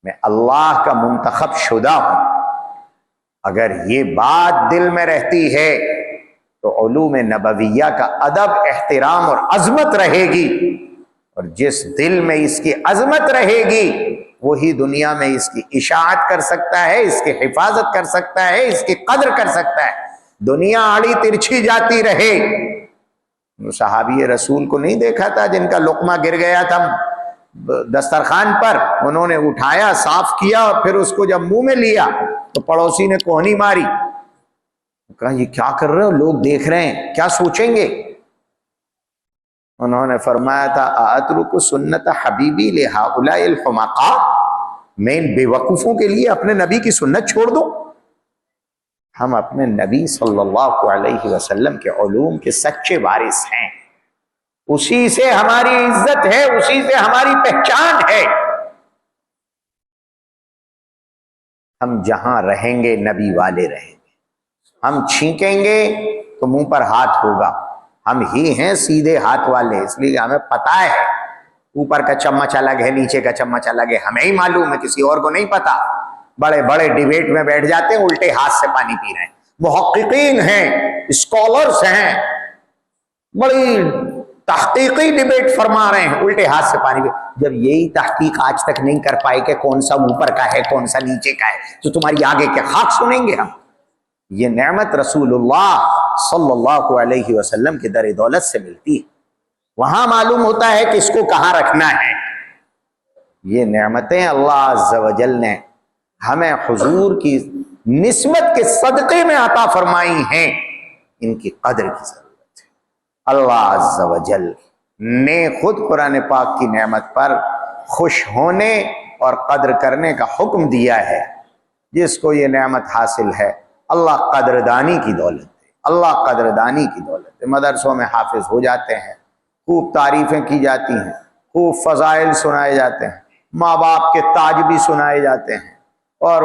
میں اللہ کا منتخب شدہ ہوں۔ اگر یہ بات دل میں رہتی ہے تو علوم نبویہ کا ادب، احترام اور عظمت رہے گی، اور جس دل میں اس کی عظمت رہے گی وہی دنیا میں اس کی اشاعت کر سکتا ہے، اس کی حفاظت کر سکتا ہے، اس کی قدر کر سکتا ہے۔ دنیا آڑی ترچھی جاتی رہے، صحابی رسول کو نہیں دیکھا تھا جن کا لقمہ گر گیا تھا دسترخوان پر، انہوں نے اٹھایا، صاف کیا، اور پھر اس کو جب منہ میں لیا تو پڑوسی نے کوہنی ماری، کہا یہ کیا کر رہے ہو، لوگ دیکھ رہے ہیں، کیا سوچیں گے؟ انہوں نے فرمایا تھا اَأَتْرُكُ سُنَّتَ حَبِيبِي لِهَؤُلَاءِ الْحُمَقَاءِ، میں ان بے وقوفوں کے لیے اپنے نبی کی سنت چھوڑ دوں؟ ہم اپنے نبی صلی اللہ علیہ وسلم کے علوم کے سچے وارث ہیں، اسی سے ہماری عزت ہے، اسی سے ہماری پہچان ہے۔ ہم جہاں رہیں گے نبی والے رہیں گے، ہم چھینکیں گے تو منہ پر ہاتھ ہوگا، ہم ہی ہیں سیدھے ہاتھ والے، اس لیے ہمیں پتہ ہے اوپر کا چمچ الگ ہے، نیچے کا چمچ الگ ہے، ہمیں ہی معلوم ہے، کسی اور کو نہیں پتا۔ بڑے بڑے ڈیبیٹ میں بیٹھ جاتے ہیں، الٹے ہاتھ سے پانی پی رہے ہیں، محققین ہیں، اسکالرز ہیں، بڑی تحقیقی ڈیبیٹ فرما رہے ہیں، الٹے ہاتھ سے پانی پی، جب یہی تحقیق آج تک نہیں کر پائے کہ کون سا اوپر کا ہے کون سا نیچے کا ہے، تو تمہاری آگے کیا خاک سنیں گے ہم؟ یہ نعمت رسول اللہ صلی اللہ علیہ وسلم کے در دولت سے ملتی ہے، وہاں معلوم ہوتا ہے کہ اس کو کہاں رکھنا ہے۔ یہ نعمتیں اللہ عز و جل نے ہمیں حضور کی نسبت کے صدقے میں عطا فرمائی ہیں، ان کی قدر کی ضرورت ہے۔ اللہ عز و جل نے خود قرآن پاک کی نعمت پر خوش ہونے اور قدر کرنے کا حکم دیا ہے۔ جس کو یہ نعمت حاصل ہے، اللہ قدردانی کی دولت دے، اللہ قدردانی کی دولت دے۔ مدرسوں میں حافظ ہو جاتے ہیں، خوب تعریفیں کی جاتی ہیں، خوب فضائل سنائے جاتے ہیں، ماں باپ کے تاج بھی سنائے جاتے ہیں، اور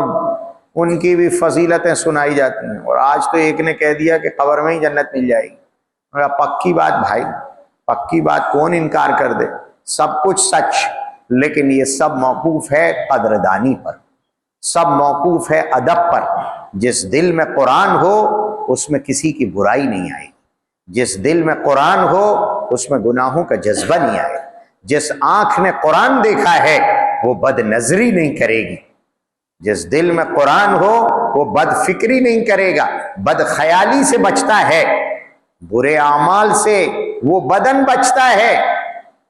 ان کی بھی فضیلتیں سنائی جاتی ہیں، اور آج تو ایک نے کہہ دیا کہ قبر میں ہی جنت مل جائے گی۔ پکی بات بھائی، پکی بات کون انکار کر دے، سب کچھ سچ، لیکن یہ سب موقوف ہے قدردانی پر، سب موقوف ہے ادب پر۔ جس دل میں قرآن ہو اس میں کسی کی برائی نہیں آئے گی، جس دل میں قرآن ہو اس میں گناہوں کا جذبہ نہیں آئے، جس آنکھ نے قرآن دیکھا ہے وہ بد نظری نہیں کرے گی، جس دل میں قرآن ہو وہ بد فکری نہیں کرے گا، بد خیالی سے بچتا ہے، برے اعمال سے وہ بدن بچتا ہے۔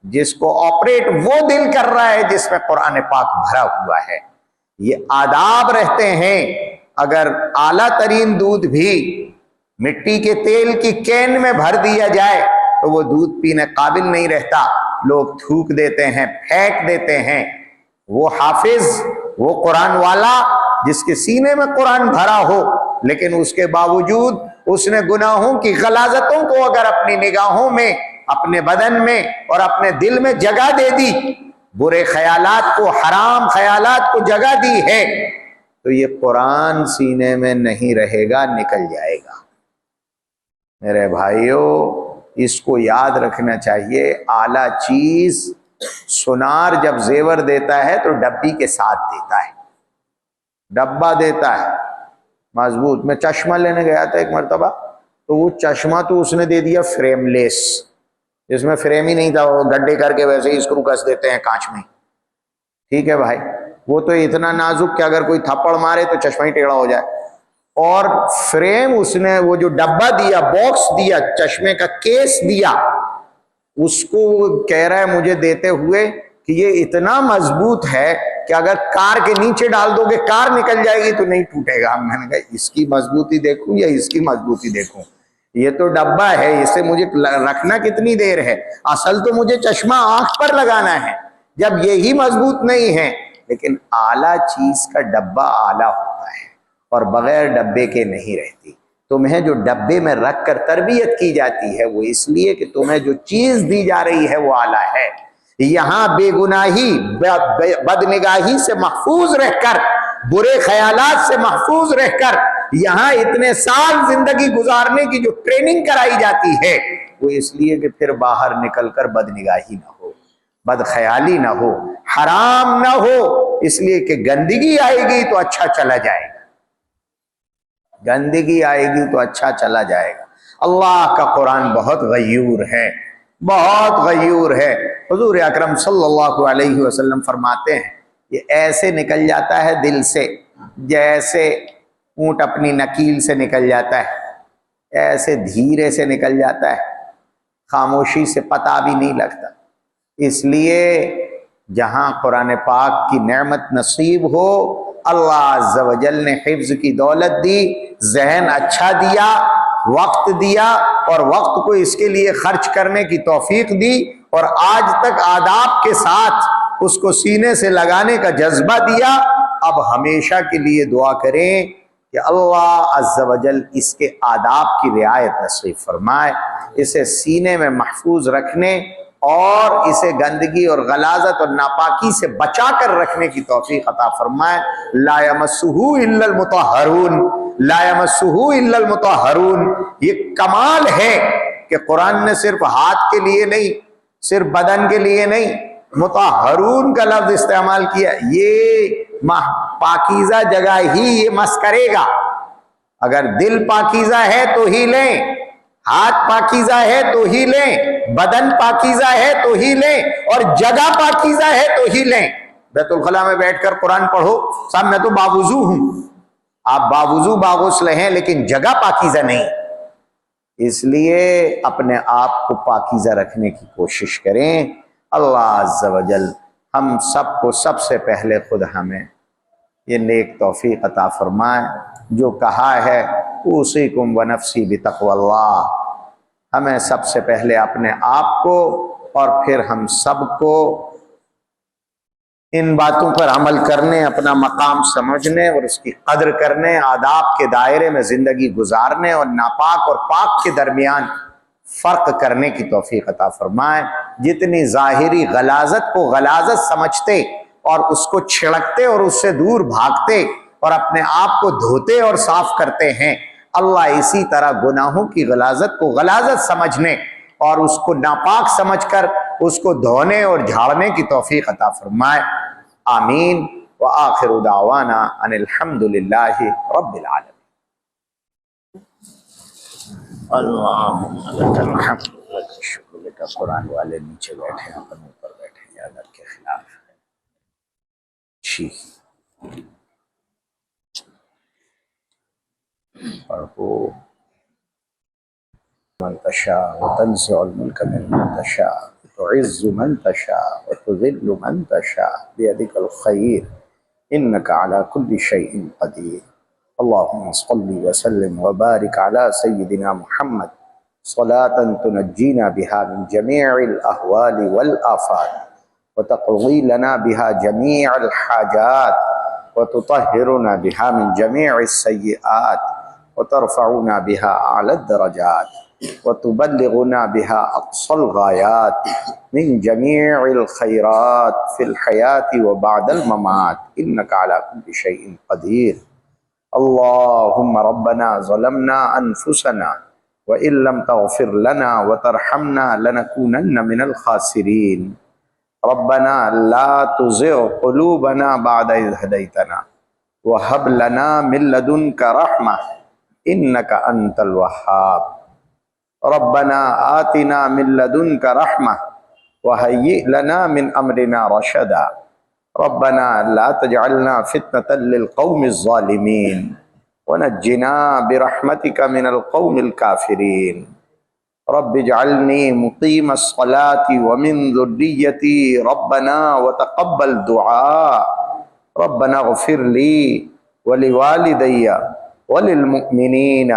جس کو آپریٹ وہ دل کر رہا ہے جس میں قرآن پاک بھرا ہوا ہے۔ یہ آداب رہتے ہیں۔ اگر اعلیٰ ترین دودھ بھی مٹی کے تیل کی کین میں بھر دیا جائے تو وہ دودھ پینے قابل نہیں رہتا، لوگ تھوک دیتے ہیں، پھینک دیتے ہیں۔ وہ حافظ، وہ قرآن والا جس کے سینے میں قرآن بھرا ہو لیکن اس کے باوجود اس نے گناہوں کی غلاظتوں کو اگر اپنی نگاہوں میں، اپنے بدن میں اور اپنے دل میں جگہ دے دی، برے خیالات کو، حرام خیالات کو جگہ دی ہے، تو یہ قرآن سینے میں نہیں رہے گا، نکل جائے گا۔ میرے بھائیوں، اس کو یاد رکھنا چاہیے۔ اعلیٰ چیز، سونار جب زیور دیتا ہے تو ڈبی کے ساتھ دیتا ہے، ڈبہ دیتا ہے مضبوط. میں چشمہ لینے گیا تھا ایک مرتبہ، تو وہ چشمہ تو اس نے دے دیا فریم لیس، جس میں فریم ہی نہیں تھا، وہ گڈھے کر کے ویسے ہی اسکرو کس دیتے ہیں کانچ میں. ٹھیک ہے بھائی، وہ تو اتنا نازک کہ اگر کوئی تھپڑ مارے تو چشمہ ہی ٹیڑھا ہو جائے. اور فریم اس نے وہ جو ڈبہ دیا، باکس دیا، چشمے کا کیس دیا، اس کو کہہ رہا ہے مجھے دیتے ہوئے کہ یہ اتنا مضبوط ہے کہ اگر کار کے نیچے ڈال دو گے کار نکل جائے گی تو نہیں ٹوٹے گا. میں نے کہا اس کی مضبوطی دیکھوں یا اس کی مضبوطی دیکھوں؟ یہ تو ڈبہ ہے، اسے مجھے رکھنا کتنی دیر ہے؟ اصل تو مجھے چشمہ آنکھ پر لگانا ہے. جب یہی مضبوط نہیں ہے، لیکن اعلیٰ چیز کا ڈبہ اعلیٰ ہوتا ہے اور بغیر ڈبے کے نہیں رہتی. تمہیں جو ڈبے میں رکھ کر تربیت کی جاتی ہے وہ اس لیے کہ تمہیں جو چیز دی جا رہی ہے وہ اعلیٰ ہے. یہاں بے گناہی، بدنگاہی سے محفوظ رہ کر، برے خیالات سے محفوظ رہ کر یہاں اتنے سال زندگی گزارنے کی جو ٹریننگ کرائی جاتی ہے وہ اس لیے کہ پھر باہر نکل کر بدنگاہی نہ ہو، بد خیالی نہ ہو، حرام نہ ہو. اس لیے کہ گندگی آئے گی تو اچھا چلا جائے گا، گندگی آئے گی تو اچھا چلا جائے گا. اللہ کا قرآن بہت غیور ہے، بہت غیور ہے. حضور اکرم صلی اللہ علیہ وسلم فرماتے ہیں یہ ایسے نکل جاتا ہے دل سے جیسے اونٹ اپنی نکیل سے نکل جاتا ہے، ایسے دھیرے سے نکل جاتا ہے، خاموشی سے پتہ بھی نہیں لگتا. اس لیے جہاں قرآن پاک کی نعمت نصیب ہو، اللہ عز و جل نے حفظ کی دولت دی، ذہن اچھا دیا، وقت دیا، اور وقت کو اس کے لیے خرچ کرنے کی توفیق دی، اور آج تک آداب کے ساتھ اس کو سینے سے لگانے کا جذبہ دیا. اب ہمیشہ کے لیے دعا کریں کہ اللہ عز و جل اس کے آداب کی رعایت نصیب فرمائے، اسے سینے میں محفوظ رکھنے اور اسے گندگی اور غلاظت اور ناپاکی سے بچا کر رکھنے کی توفیق عطا فرمائے. لا یمسہ الا المطہرون، لا یمسہ الا المطہرون. یہ کمال ہے کہ قرآن نے صرف ہاتھ کے لیے نہیں، صرف بدن کے لیے نہیں، مطہرون کا لفظ استعمال کیا. یہ پاکیزہ جگہ ہی یہ مس کرے گا. اگر دل پاکیزہ ہے تو ہی لیں، ہاتھ پاکیزہ ہے تو ہی لیں، بدن پاکیزہ ہے تو ہی لیں، اور جگہ پاکیزہ ہے تو ہی لیں. بیت الخلاء میں بیٹھ کر قرآن پڑھو، صاحب میں تو باوضو ہوں، آپ باوضو باغسل ہیں لیکن جگہ پاکیزہ نہیں. اس لیے اپنے آپ کو پاکیزہ رکھنے کی کوشش کریں. اللہ عز و جل ہم سب کو سب سے پہلے خود ہمیں یہ نیک توفیق عطا فرمائے. جو کہا ہے اوصیکم ونفسی بتقوی اللہ، ہمیں سب سے پہلے اپنے آپ کو اور پھر ہم سب کو ان باتوں پر عمل کرنے، اپنا مقام سمجھنے اور اس کی قدر کرنے، آداب کے دائرے میں زندگی گزارنے اور ناپاک اور پاک کے درمیان فرق کرنے کی توفیق عطا فرمائے. جتنی ظاہری غلاظت کو غلاظت سمجھتے اور اس کو چھڑکتے اور اس سے دور بھاگتے اور اپنے آپ کو دھوتے اور صاف کرتے ہیں، اللہ اسی طرح گناہوں کی غلاظت کو غلاظت سمجھنے اور اس کو ناپاک سمجھ کر اس کو دھونے اور جھاڑنے کی توفیق عطا فرمائے. آمین. وآخر دعوانا ان الحمد للہ رب العالمین. اللہم لک الحمد لک الشکر. لکا قرآن والے نیچے بیٹھے ہیں، اپنے اوپر بیٹھے ہیں، یا اللہ کے خلاف جی پڑھو. من تشاء وتنزع الملك ممن تشاء وتعز من تشاء وتذل من تشاء بيدك الخير انك على كل شيء قدير. اللهم صل وسلم وبارك على سيدنا محمد صلاة تنجينا بها من جميع الأهوال والآفات وتقضي لنا بها جميع الحاجات وتطهرنا بها من جميع السيئات وترفعنا بها أعلى الدرجات وتبلغنا بها أقصى الغايات من جميع الخيرات في الحياة وبعد الممات إنك على كل شيء قدير. اللهم ربنا ظلمنا أنفسنا وإن لم تغفر لنا وترحمنا لنكونن من الخاسرين. ربنا لا تزغ قلوبنا بعد إذ هديتنا وَهَبْ لَنَا مِن لَّدُنْكَ رَحْمَةً إِنَّكَ أَنتَ الْوَهَّابُ رَبَّنَا آتِنَا مِن لَّدُنْكَ رَحْمَةً وَهَيِّئْ لَنَا مِنْ أَمْرِنَا رَشَدًا رَبَّنَا لَا تَجْعَلْنَا فِتْنَةً لِّلْقَوْمِ الظَّالِمِينَ وَنَجِّنَا بِرَحْمَتِكَ مِنَ الْقَوْمِ الْكَافِرِينَ رَبِّ اجْعَلْنِي مُقِيمَ الصَّلَاةِ وَمِن ذُرِّيَّتِي رَبَّنَا وَتَقَبَّلْ دُعَاءِ رَبَّنَا اغْفِرْ لِي وَلِوَالِدَيَّ وَلِلْمُؤْمِنِينَ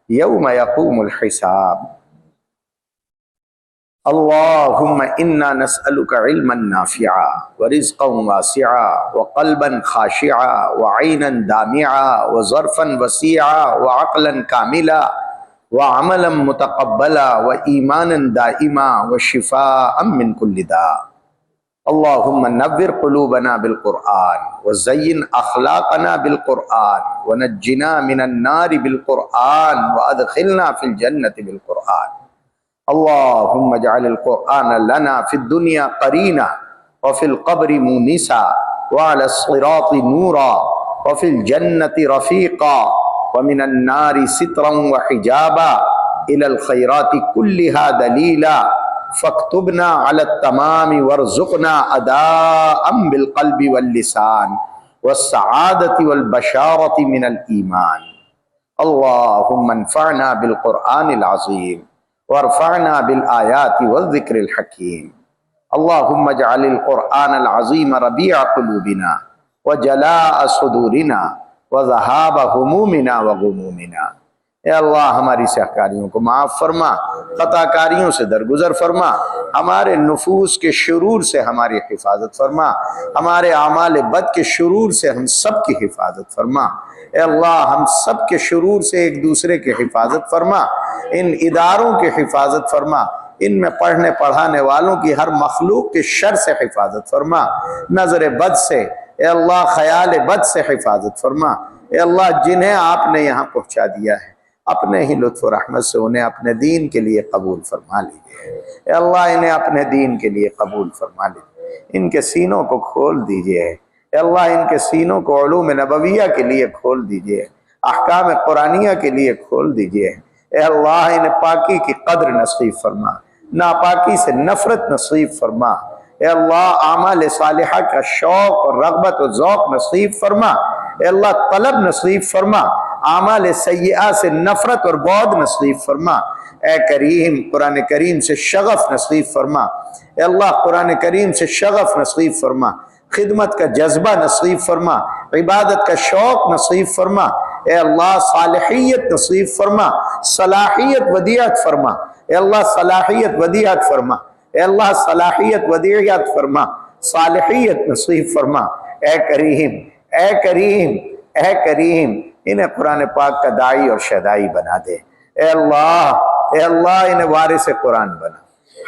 يَوْمَ يَقُومُ الْحِسَابُ اللهم إنا نسألك علما نافعا ورزقا واسعا وقلبا خاشعا وعينا دامعا وظرفا وسيعا وعقلا كاملا وعملا متقبلا وإيمانا دائما وشفاء من كل داء اللهم نور قلوبنا بالقرآن وزين أخلاقنا بالقرآن ونجنا من النار بالقرآن وأدخلنا في الجنة بالقرآن اللهم اجعل القرآن لنا في الدنيا قرينا وفي القبر مونسا وعلى الصراط نورا وفي الجنة رفيقا ومن النار سترا وحجابا إلى الخيرات كلها دليلا فاكتبنا على التمام وارزقنا أداء بالقلب واللسان والسعادة والبشارة من الإيمان اللهم انفعنا بالقرآن العظيم وارفعنا بالآيات والذكر الحكيم اللهم اجعل القرآن العظيم ربيع قلوبنا وجلاء صدورنا وذهاب همومنا وغمومنا اے اللہ ہماری سہکاریوں کو معاف فرما، خطا کاریوں سے درگزر فرما، ہمارے نفوس کے شرور سے ہماری حفاظت فرما، ہمارے اعمال بد کے شرور سے ہم سب کی حفاظت فرما، اے اللہ ہم سب کے شرور سے ایک دوسرے کی حفاظت فرما، ان اداروں کی حفاظت فرما، ان میں پڑھنے پڑھانے والوں کی ہر مخلوق کے شر سے حفاظت فرما، نظر بد سے اے اللہ خیال بد سے حفاظت فرما، اے اللہ جنہیں آپ نے یہاں پہنچا دیا ہے اپنے ہی لطف و رحمت سے انہیں اپنے دین کے لیے قبول فرما لیجیے، اے اللہ انہیں اپنے دین کے لیے قبول فرما لیجیے، ان کے سینوں کو کھول دیجیے، اے اللہ ان کے سینوں کو علوم نبویہ کے لیے کھول دیجیے، احکام قرآنیہ کے لیے کھول دیجیے، اے اللہ انہیں پاکی کی قدر نصیب فرما، ناپاکی سے نفرت نصیب فرما، اے اللہ اعمال صالحہ کا شوق اور رغبت و ذوق نصیب فرما، اے اللہ طلب نصیب فرما، اعمال سیئہ سے نفرت اور بعد نصیب فرما، اے کریم قرآن کریم سے شغف نصیب فرما، اے اللہ قرآن کریم سے شغف نصیب فرما، خدمت کا جذبہ نصیب فرما، عبادت کا شوق نصیب فرما، اے اللہ صالحیت نصیب فرما، صلاحیت ودیعت فرما، اے اللہ صلاحیت ودیعت فرما، اے اللہ صلاحیت ودیعت فرما، صالحیت نصیب فرما، اے کریم اے کریم اے کریم انہیں قرآن پاک کا داعی اور شہدائی بنا دے، اے اللہ انہیں وارث قرآن بنا،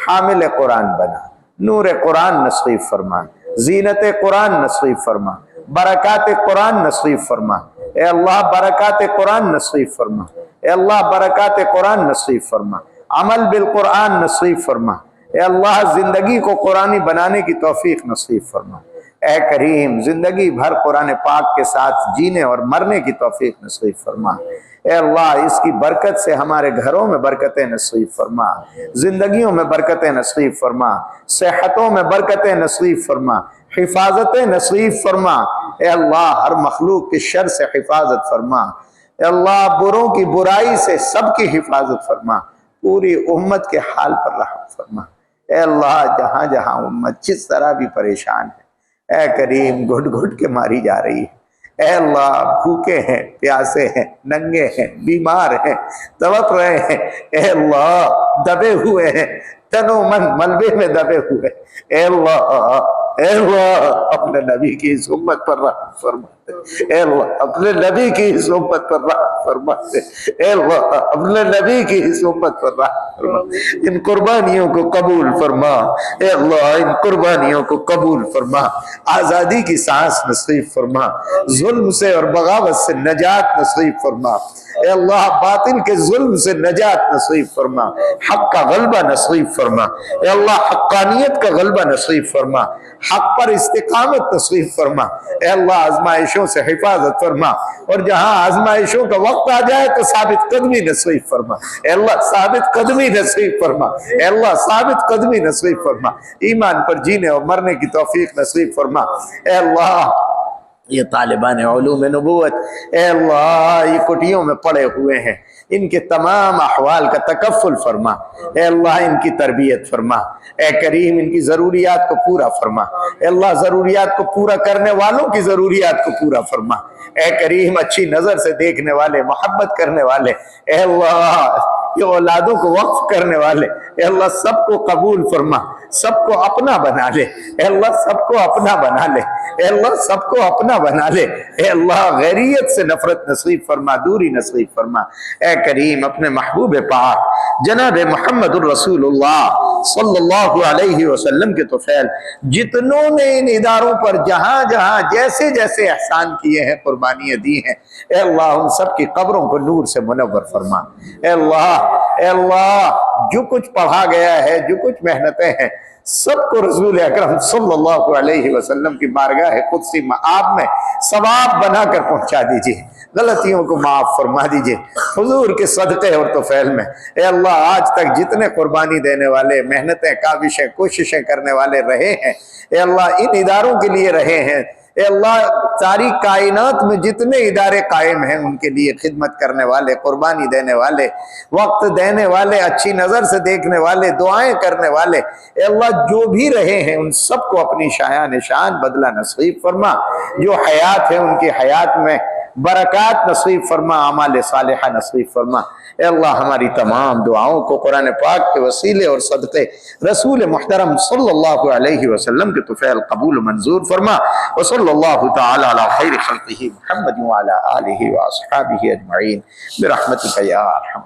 حامل قرآن بنا، نور قرآن نصیب فرما، زینت قرآن نصیب فرما، برکات قرآن نصیب فرما، اے اللہ برکات قرآن نصیب فرما، اے اللہ برکات قرآن نصیب فرما، عمل بالقرآن نصیب فرما، اے اللہ زندگی کو قرآنی بنانے کی توفیق نصیب فرما، اے کریم زندگی بھر قرآن پاک کے ساتھ جینے اور مرنے کی توفیق نصیب فرما، اے اللہ اس کی برکت سے ہمارے گھروں میں برکتیں نصیب فرما، زندگیوں میں برکتیں نصیب فرما، صحتوں میں برکتیں نصیب فرما، حفاظتیں نصیب فرما، اے اللہ ہر مخلوق کی شر سے حفاظت فرما، اے اللہ بروں کی برائی سے سب کی حفاظت فرما، پوری امت کے حال پر رحم فرما، اے اللہ جہاں جہاں امت جس طرح بھی پریشان ہے اے کریم گھٹ گھٹ کے ماری جا رہی ہے، اے اللہ بھوکے ہیں پیاسے ہیں ننگے ہیں بیمار ہیں تڑپ رہے ہیں، اے اللہ دبے ہوئے ہیں تن و من ملبے میں دبے ہوئے، اے اللہ اپنے نبی کی اس امت پر رحم فرما دے، اے اللہ اپنے نبی کی اس امت پر رحم فرما دے، اے اللہ اپنے نبی کی اس امت پر رحم فرما دے، ان قربانیوں کو قبول فرما، اے اللہ ان قربانیوں کو قبول فرما، آزادی کی سانس نصیب فرما، ظلم سے اور بغاوت سے نجات نصیب فرما، اے اللہ باطل کے ظلم سے نجات نصیب فرما، حق کا غلبہ نصیب فرما، اے اللہ حقانیت کا غلبہ نصیب فرما، حق پر استقامت نصیب فرما، اے اللہ آزمائش آزمائشوں سے حفاظت فرما، اور جہاں آزمائشوں کا وقت آ جائے تو ثابت قدمی نصیب فرما، اے اللہ ثابت قدمی نصیب فرما، اے اللہ ثابت قدمی نصیب فرما، ایمان پر جینے اور مرنے کی توفیق نصیب فرما، اے اللہ یہ طالبان علوم نبوت اے اللہ یہ کٹیوں میں پڑے ہوئے ہیں، ان کے تمام احوال کا تکفل فرما، اے اللہ ان کی تربیت فرما، اے کریم ان کی ضروریات کو پورا فرما، اے اللہ ضروریات کو پورا کرنے والوں کی ضروریات کو پورا فرما، اے کریم اچھی نظر سے دیکھنے والے، محبت کرنے والے، اے اللہ یہ اولادوں کو وقف کرنے والے، اے اللہ سب کو قبول فرما، سب کو اپنا بنا لے، اے اللہ سب کو اپنا بنا لے، اے اللہ سب کو اپنا بنا لے، اے اللہ غیریت سے نفرت نصیب فرما، دوری نصیب فرما، اے کریم اپنے محبوب پاک جناب محمد الرسول اللہ صلی اللہ علیہ وسلم کے طفیل جتنوں نے ان اداروں پر جہاں جہاں جیسے جیسے احسان کیے ہیں، قربانیاں دی ہیں، اے اللہ ان سب کی قبروں کو نور سے منور فرما، اے اللہ جو کچھ پڑھا گیا ہے، جو کچھ محنتیں ہیں، سب کو رسول اکرم صلی اللہ علیہ وسلم کی بارگاہ قدسی مآب میں ثواب بنا کر پہنچا دیجئے، غلطیوں کو معاف فرما دیجئے حضور کے صدقے اور طفیل میں، اے اللہ آج تک جتنے قربانی دینے والے، محنتیں، کاوشیں، کوششیں کرنے والے رہے ہیں، اے اللہ ان اداروں کے لیے رہے ہیں، اے اللہ ساری کائنات میں جتنے ادارے قائم ہیں ان کے لیے خدمت کرنے والے، قربانی دینے والے، وقت دینے والے، اچھی نظر سے دیکھنے والے، دعائیں کرنے والے، اے اللہ جو بھی رہے ہیں ان سب کو اپنی شایان شان بدلہ نصیب فرما، جو حیات ہے ان کی حیات میں برکات نصیب فرما، اعمال صالحہ نصیب فرما، اے اللہ ہماری تمام دعاؤں کو قرآن پاک کے وسیلے اور صدقے رسول محترم صلی اللہ علیہ وسلم کے طفیل قبول منظور فرما، وصلی اللہ تعالی علی خیر خلقہ محمد وعلی آلہ واصحابہ اجمعین برحمتک یا ارحم